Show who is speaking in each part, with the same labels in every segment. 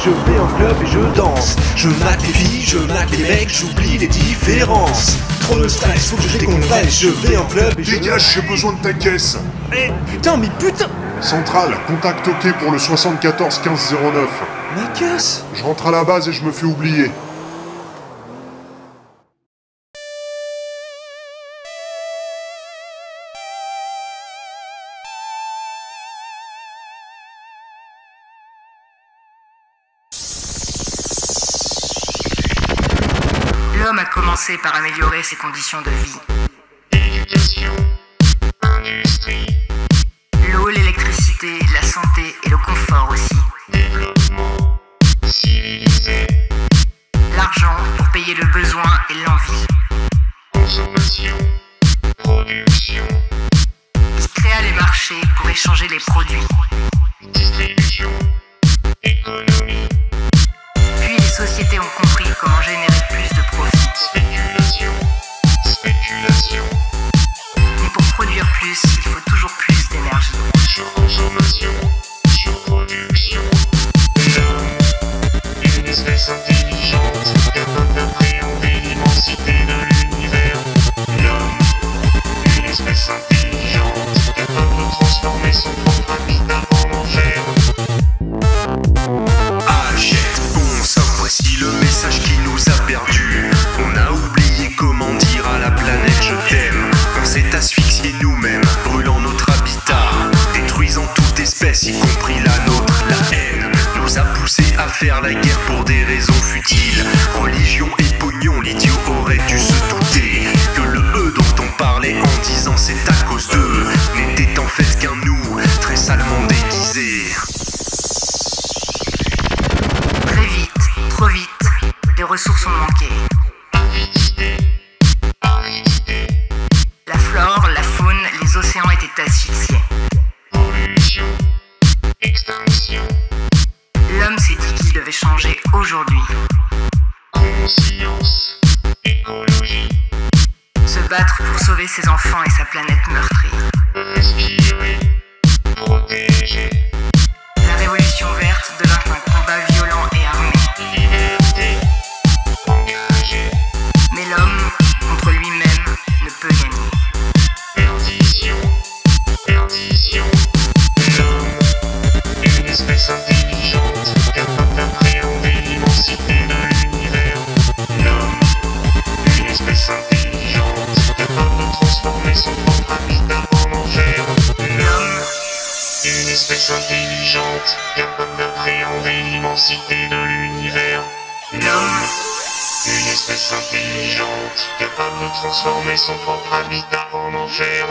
Speaker 1: je vais en club et je danse. Je mate les filles, je mate les mecs, j'oublie les différences. Trop de stress, faut que je décompresse, je vais en club et je...
Speaker 2: Dégage, j'ai besoin de ta caisse.
Speaker 1: Eh, putain, mais putain.
Speaker 2: Centrale, contact OK pour le 74 15 09.
Speaker 1: Ma caisse.
Speaker 2: Je rentre à la base et je me fais oublier.
Speaker 3: L'homme a commencé par améliorer ses conditions de vie.
Speaker 4: Éducation, industrie,
Speaker 3: L'eau, l'électricité, la santé et le confort aussi.
Speaker 4: développement, civilisé,
Speaker 3: L'argent pour payer le besoin et l'envie.
Speaker 4: consommation, production,
Speaker 3: Il créa les marchés pour échanger les produits.
Speaker 4: distribution, économie,
Speaker 3: Puis les sociétés ont compris comment générer plus de profit.
Speaker 4: spéculation, spéculation,
Speaker 3: Mais pour produire plus, il faut toujours plus d'énergie.
Speaker 4: surconsommation, surproduction. L'homme, une espèce intelligente, capable d'appréhender l'immensité de l'univers. L'homme, une espèce intelligente, capable de transformer son propre habitat en enfer.
Speaker 5: Achète bon sang, voici le message qui nous a perdus. On a oublié comment dire à la planète je t'aime. On s'est asphyxié nous-mêmes, brûlant notre habitat, détruisant toute espèce, y compris la nôtre. La haine nous a poussé à faire la guerre pour des raisons futiles. Religion et pognon, l'idiot aurait dû se douter que le E dont on parlait en disant c'est à cause d'eux n'était en fait qu'un nous, très salement déguisé.
Speaker 3: Très vite, trop vite, les ressources ont manqué.
Speaker 4: Aridité, aridité,
Speaker 3: La flore, la faune, les océans étaient asphyxiés.
Speaker 4: pollution, extinction,
Speaker 3: L'homme s'est dit qu'il devait changer aujourd'hui.
Speaker 4: conscience, écologie,
Speaker 3: Se battre pour sauver ses enfants et sa planète meurtrie.
Speaker 4: respirer, protéger,
Speaker 3: La révolution verte devint un combat violent et armé.
Speaker 4: liberté, engagé,
Speaker 3: Mais l'homme, contre lui-même, ne peut gagner.
Speaker 4: perdition, perdition. L'homme, une espèce intelligente, capable d'appréhender l'immensité de l'univers. L'homme, une espèce intelligente, capable de transformer son propre habitat en enfer. L'homme, une espèce intelligente, capable d'appréhender l'immensité de l'univers. L'homme, une espèce intelligente, capable de transformer son propre habitat en enfer.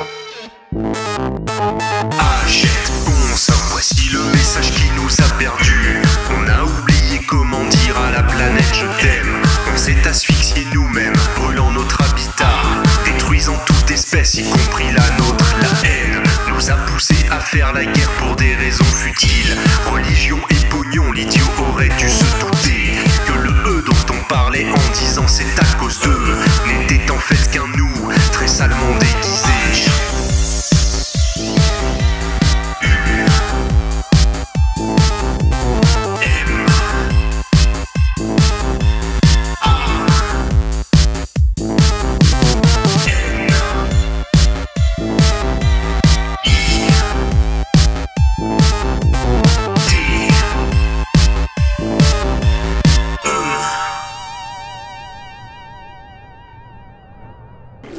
Speaker 5: Achète bon sang, voici le message qui nous a perdus. On a oublié comment dire à la planète je t'aime. On s'est asphyxié nous-mêmes, brûlant notre habitat, détruisant toute espèce, y compris la nôtre. La haine nous a poussé à faire la guerre pour des raisons futiles. Religion et pognon, l'idiot aurait dû se douter que le E dont on parlait en disant c'est à cause d'eux n'était en fait qu'un nous, très salement déguisé.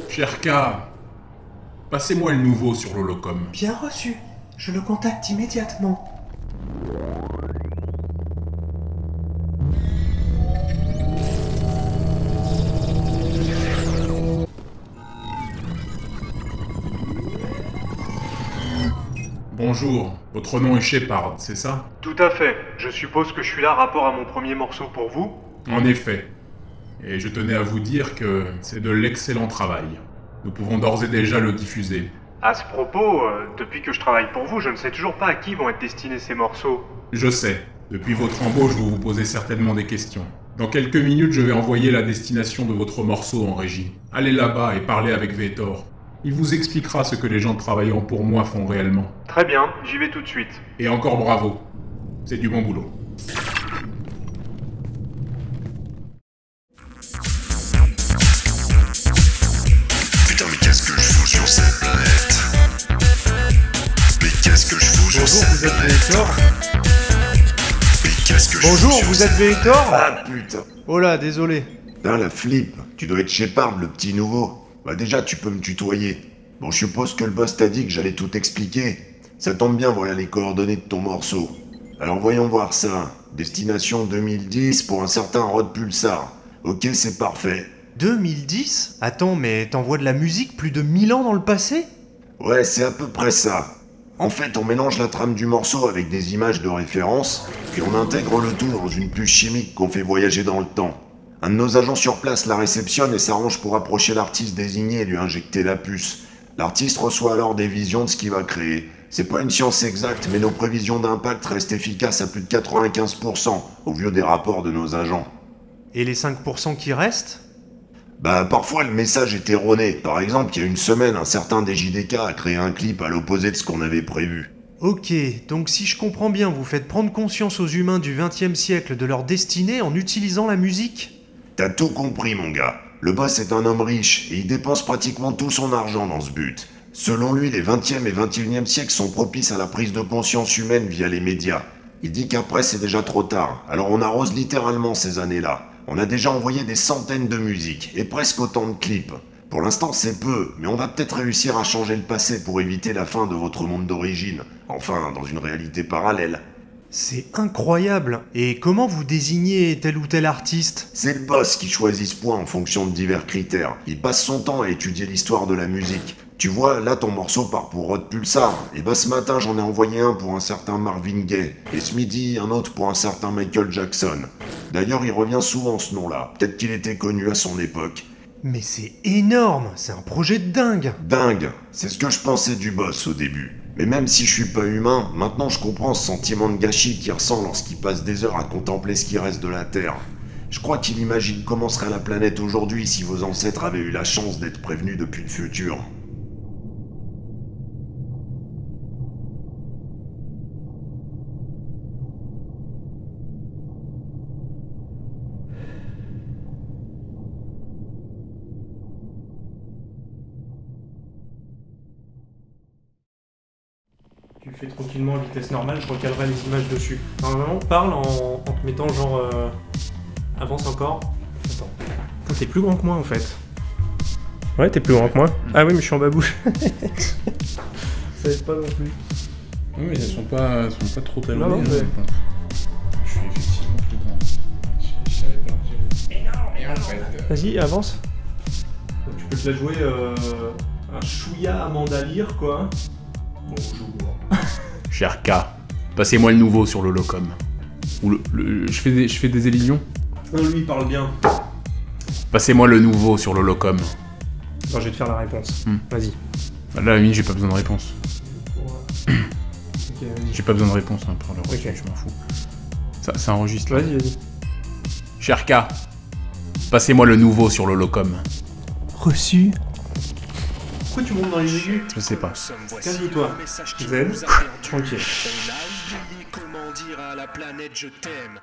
Speaker 6: Cher K, passez-moi le nouveau sur l'Holocom.
Speaker 1: Bien reçu. Je le contacte immédiatement.
Speaker 6: Bonjour, votre nom est Shepard, c'est ça?
Speaker 7: Tout à fait. Je suppose que je suis là rapport à mon premier morceau pour vous.
Speaker 6: En effet. Et je tenais à vous dire que c'est de l'excellent travail. Nous pouvons d'ores et déjà le diffuser.
Speaker 7: À ce propos, depuis que je travaille pour vous, je ne sais toujours pas à qui vont être destinés ces morceaux.
Speaker 6: Je sais. Depuis votre embauche, vous vous posez certainement des questions. Dans quelques minutes, je vais envoyer la destination de votre morceau en régie. Allez là-bas et parlez avec Vetor. Il vous expliquera ce que les gens travaillant pour moi font réellement.
Speaker 7: Très bien, j'y vais tout de suite.
Speaker 6: Et encore bravo. C'est du bon boulot.
Speaker 1: Vetor. Bonjour, vous êtes Vetor?
Speaker 8: Ah putain.
Speaker 1: Oh là, désolé.
Speaker 8: Putain, la flip. Tu dois être Shepard, le petit nouveau. Bah déjà, tu peux me tutoyer. Bon, je suppose que le boss t'a dit que j'allais tout expliquer. Ça tombe bien, voilà les coordonnées de ton morceau. Alors voyons voir ça. Destination 2010 pour un certain Rod Pulsar. Ok, c'est parfait.
Speaker 1: 2010? Attends, mais t'envoies de la musique plus de 1000 ans dans le passé?
Speaker 8: Ouais, c'est à peu près ça. En fait, on mélange la trame du morceau avec des images de référence, puis on intègre le tout dans une puce chimique qu'on fait voyager dans le temps. Un de nos agents sur place la réceptionne et s'arrange pour approcher l'artiste désigné et lui injecter la puce. L'artiste reçoit alors des visions de ce qu'il va créer. C'est pas une science exacte, mais nos prévisions d'impact restent efficaces à plus de 95%, au vu des rapports de nos agents.
Speaker 1: Et les 5% qui restent?
Speaker 8: Bah parfois le message est erroné. Par exemple, il y a une semaine, un certain DJDK a créé un clip à l'opposé de ce qu'on avait prévu.
Speaker 1: Ok, donc si je comprends bien, vous faites prendre conscience aux humains du XXe siècle de leur destinée en utilisant la musique?
Speaker 8: T'as tout compris mon gars. Le boss est un homme riche et il dépense pratiquement tout son argent dans ce but. Selon lui, les 20e et 21e siècles sont propices à la prise de conscience humaine via les médias. Il dit qu'après c'est déjà trop tard, alors on arrose littéralement ces années-là. On a déjà envoyé des centaines de musiques, et presque autant de clips. Pour l'instant c'est peu, mais on va peut-être réussir à changer le passé pour éviter la fin de votre monde d'origine. Enfin, dans une réalité parallèle.
Speaker 1: C'est incroyable. Et comment vous désignez tel ou tel artiste?
Speaker 8: C'est le boss qui choisit ce point en fonction de divers critères. Il passe son temps à étudier l'histoire de la musique. Tu vois, là ton morceau part pour Rod Pulsar, et bah ce matin j'en ai envoyé un pour un certain Marvin Gaye, et ce midi un autre pour un certain Michael Jackson. D'ailleurs il revient souvent ce nom-là, peut-être qu'il était connu à son époque.
Speaker 1: Mais c'est énorme, c'est un projet de dingue.
Speaker 8: Dingue, c'est ce que je pensais du boss au début. Mais même si je suis pas humain, maintenant je comprends ce sentiment de gâchis qu'il ressent lorsqu'il passe des heures à contempler ce qui reste de la Terre. Je crois qu'il imagine comment serait la planète aujourd'hui si vos ancêtres avaient eu la chance d'être prévenus depuis le futur.
Speaker 9: Tu fais tranquillement à vitesse normale, je recalerai les images dessus. Normalement, parle en te mettant genre... avance encore. Attends. Putain, t'es plus grand que moi en fait. Ouais, t'es plus grand que moi. Ah oui, mais je suis en babouche. Ça aide pas non plus.
Speaker 6: Oui, mais elles sont pas trop talonnées.
Speaker 9: Non, mais...
Speaker 6: Je suis effectivement plus grand. Je savais pas. Et en fait...
Speaker 9: Vas-y, avance. Donc, tu peux te la jouer un chouïa Amanda Lear, quoi. Bonjour.
Speaker 6: Cher K, passez-moi le nouveau sur l'holocom. Ou je fais des élisions.
Speaker 9: Non, lui, il parle bien.
Speaker 6: Passez-moi le nouveau sur l'holocom.
Speaker 9: Non, je vais te faire la réponse. Vas-y.
Speaker 6: Là, à la limite, j'ai pas besoin de réponse.
Speaker 9: Ok, vas-y.
Speaker 6: J'ai pas besoin de réponse hein, pour le reçu,
Speaker 9: Ok.
Speaker 6: je m'en fous. Ça enregistre.
Speaker 9: Vas-y, vas-y.
Speaker 6: Cher K, passez-moi le nouveau sur l'holocom.
Speaker 1: Reçu.
Speaker 9: Pourquoi tu montes dans les aigus?
Speaker 6: Je sais pas.
Speaker 9: Calme-toi. Zen, tranquille.
Speaker 5: On a oublié comment dire à la planète je t'aime.